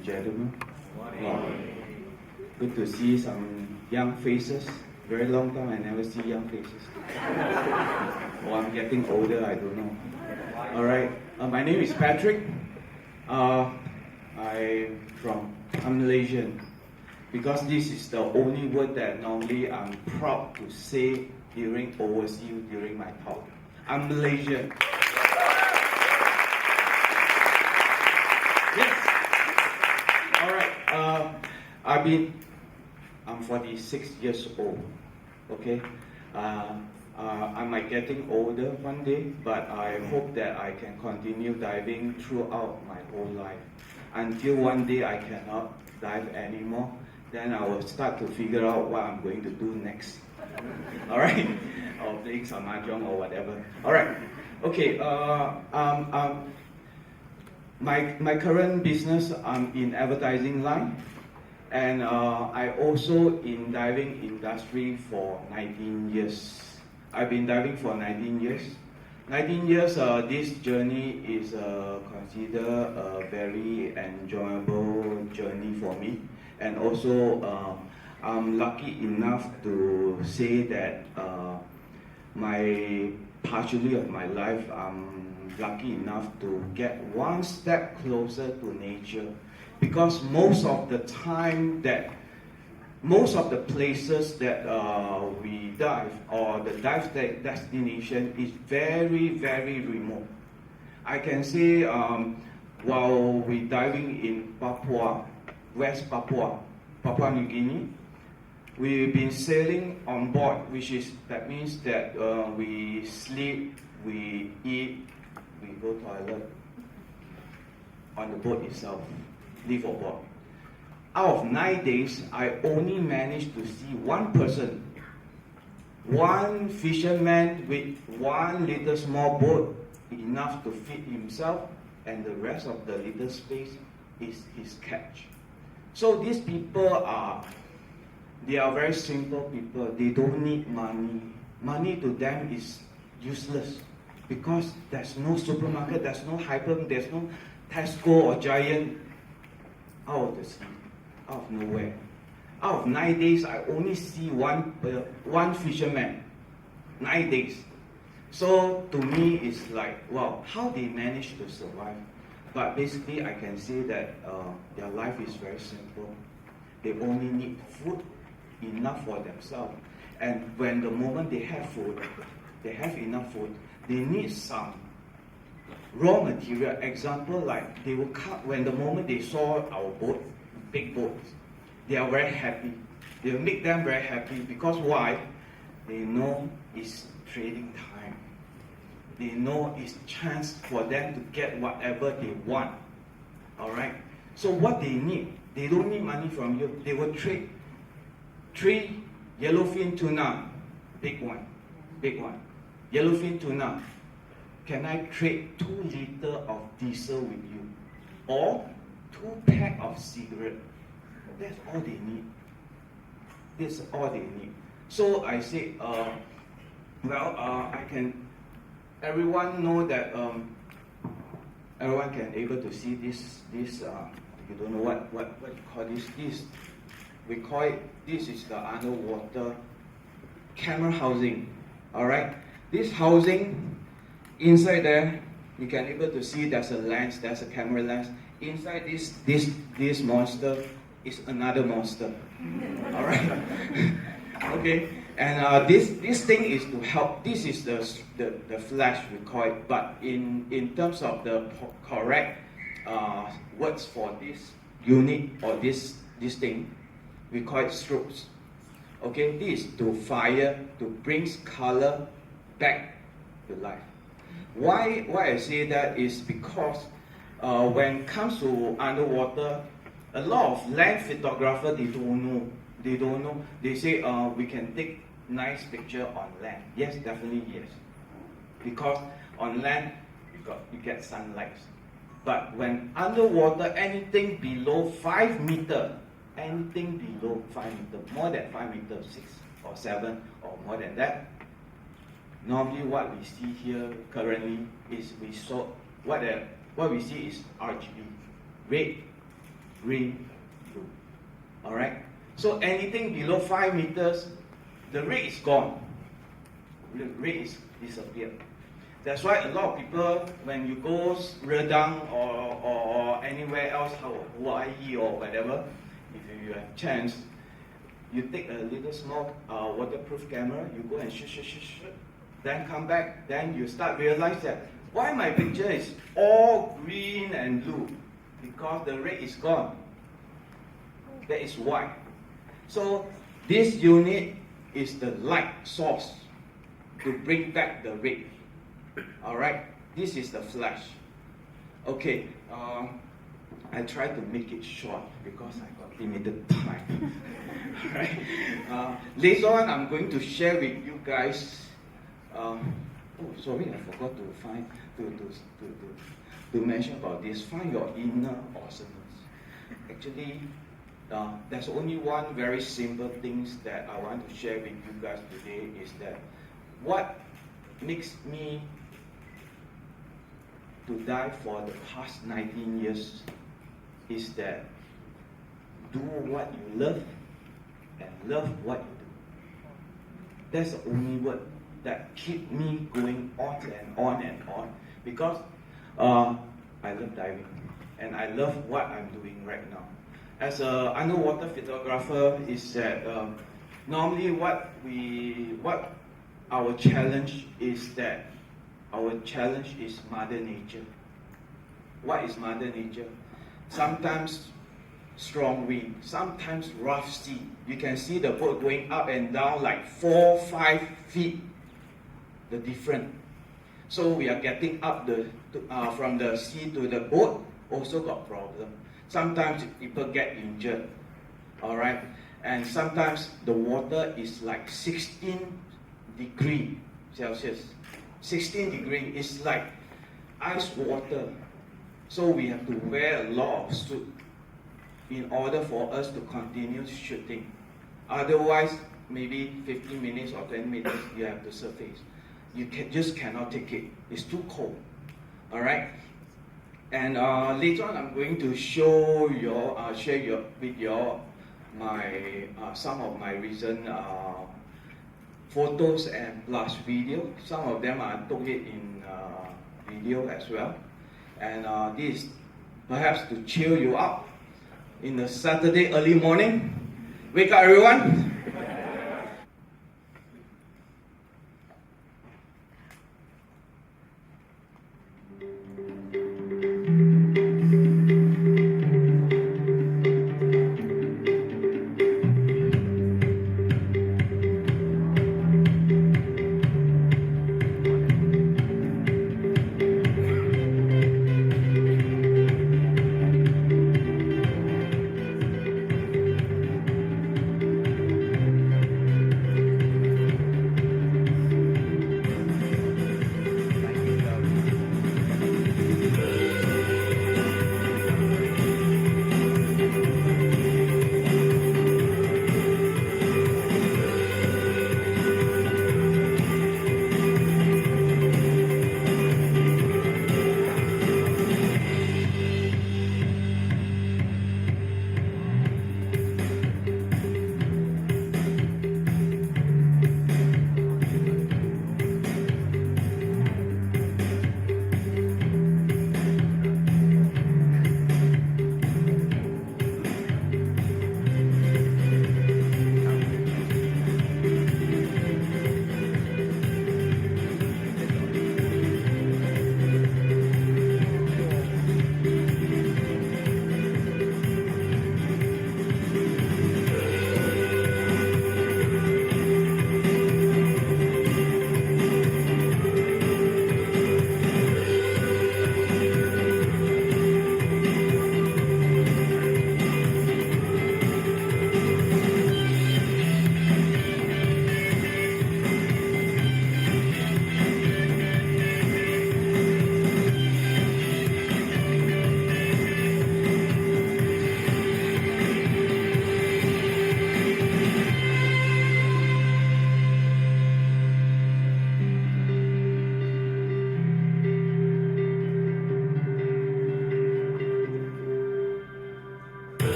and gentlemen. Wow. Good to see some young faces. Very long time I never see young faces. Or I'm getting older, I don't know. Alright, my name is Patrick. I'm Malaysian. Because this is the only word that normally I'm proud to say overseas during my talk. I'm Malaysian. Yes. Alright. I'm 46 years old. Okay. I might getting older one day, but I hope that I can continue diving throughout my whole life until one day I cannot dive anymore. Then I will start to figure out what I'm going to do next. Alright? Or playing some mahjong or whatever. Alright. Okay. My current business, I'm in advertising line. And I also in diving industry for 19 years. I've been diving for 19 years. 19 years, this journey is considered a very enjoyable journey for me. And also, I'm lucky enough to say that partially of my life, I'm lucky enough to get one step closer to nature. Because most of the places that we dive, or the dive destination is very, very remote. I can say while we're diving in Papua, West Papua, Papua New Guinea, we've been sailing on board, that means that we sleep, we eat, we go toilet on the boat itself, live on board. Out of 9 days, I only managed to see one person, one fisherman with one little small boat, enough to feed himself, and the rest of the little space is his catch. So these people they are very simple people. They don't need money. Money to them is useless because there's no supermarket, there's no hyper, there's no Tesco or Giant out of the sea, out of nowhere. Out of 9 days, I only see one fisherman. 9 days. So to me, it's like, wow, how they manage to survive. But basically, I can say that their life is very simple. They only need food, enough for themselves. And when the moment they have food, they have enough food, they need some raw material. Example, like they will cut, when the moment they saw our boat, big boats, they are very happy. They will make them very happy because why? They know it's trading time. They know it's chance for them to get whatever they want. Alright? So what they need, they don't need money from you. They will trade 3 yellowfin tuna, big one. Yellowfin tuna. Can I trade 2 liters of diesel with you? Or 2 packs of cigarettes? That's all they need. That's all they need. So I say, everyone know that everyone can able to see this you don't know what you call this. We call it, this is the underwater camera housing. Alright? This housing, inside there, you can able to see there's a lens, there's a camera lens. Inside this monster is another monster. Alright? Okay? And this thing is to help. This is the flash, we call it. But in terms of the correct words for this unit or this thing, we call it strobes. Okay, this is to fire, to bring color back to life. Why I say that is because when it comes to underwater, a lot of land photographers, they don't know. They say we can take nice picture on land. Yes, definitely yes. Because on land you get sunlight. But when underwater, anything below 5 meters, more than 5 meters, 6 or 7 or more than that, normally what we see here currently is what we see is RGB, red, green, blue. Alright? So anything below 5 meters, the red is gone. The red is disappeared. That's why a lot of people, when you go Redang or anywhere else, Hawaii or whatever, if you have chance, you take a little small waterproof camera, you go and shoot, then come back, then you start realize that why my picture is all green and blue? Because the red is gone. That is why. So this unit is the light source to bring back the red. Alright, this is the flash. Okay, I try to make it short because I got limited time. Alright, later on I'm going to share with you guys. Oh, sorry, I forgot to find to mention about this. Find your inner awesomeness. Actually, there's only one very simple things that I want to share with you guys today is that what makes me to die for the past 19 years is that do what you love and love what you do. That's the only word that keep me going on and on and on, because I love diving and I love what I'm doing right now. As an underwater photographer, is that normally what our challenge is that our challenge is Mother Nature. What is Mother Nature? Sometimes strong wind, sometimes rough sea. You can see the boat going up and down like 4-5 feet. The difference. So we are getting up from the sea to the boat, also got problem. Sometimes people get injured, all right? And sometimes the water is like 16 degrees Celsius. 16 degrees is like ice water. So we have to wear a lot of suit in order for us to continue shooting. Otherwise, maybe 15 minutes or 10 minutes, you have to surface. You just cannot take it. It's too cold. All right. And later on, I'm going to share with you my some of my recent photos and plus video. Some of them I took it in video as well. And this perhaps to cheer you up in the Saturday early morning. Wake up, everyone.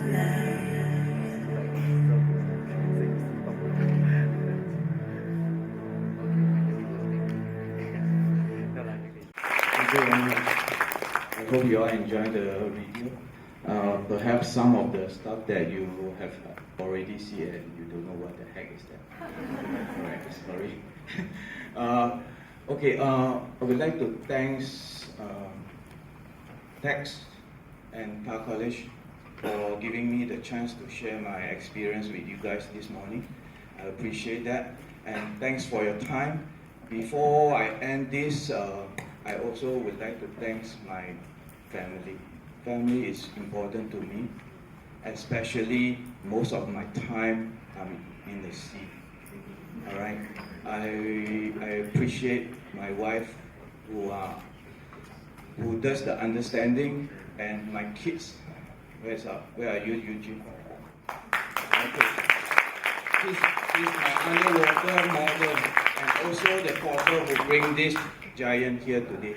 Thank you very much. I hope you all enjoyed the video. Perhaps some of the stuff that you have already seen and you don't know what the heck is that. Alright, sorry. Okay, I would like to thank TEDx and collage for giving me the chance to share my experience with you guys this morning. I appreciate that, and thanks for your time. Before I end this, I also would like to thank my family. Family is important to me, especially most of my time I'm in the sea. All right, I appreciate my wife who does the understanding, and my kids. Where are you, Eugene? Okay. He's my underwater model, and also the porter who bring this giant here today.